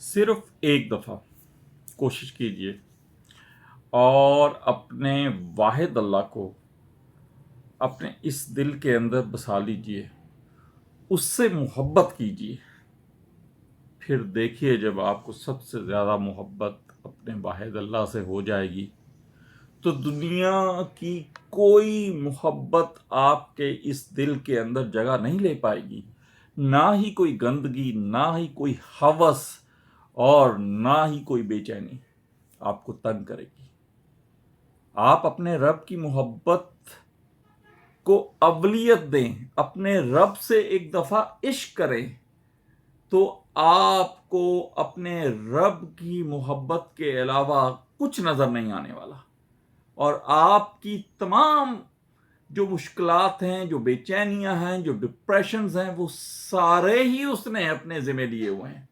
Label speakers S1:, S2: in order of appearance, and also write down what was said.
S1: सिर्फ एक दफ़ा कोशिश कीजिए और अपने वाहिद अल्लाह को अपने इस दिल के अंदर बसा लीजिए, उससे मोहब्बत कीजिए। फिर देखिए जब आपको सबसे ज़्यादा मोहब्बत अपने वाहिद अल्लाह से हो जाएगी तो दुनिया की कोई मोहब्बत आपके इस दिल के अंदर जगह नहीं ले पाएगी। ना ही कोई गंदगी, ना ही कोई हवस और ना ही कोई बेचैनी आपको तंग करेगी। आप अपने रब की मोहब्बत को अवलियत दें, अपने रब से एक दफ़ा इश्क करें तो आपको अपने रब की मोहब्बत के अलावा कुछ नज़र नहीं आने वाला और आपकी तमाम जो मुश्किलात हैं, जो बेचैनियां हैं, जो डिप्रेशंस हैं, वो सारे ही उसने अपने ज़िम्मे लिए हुए हैं।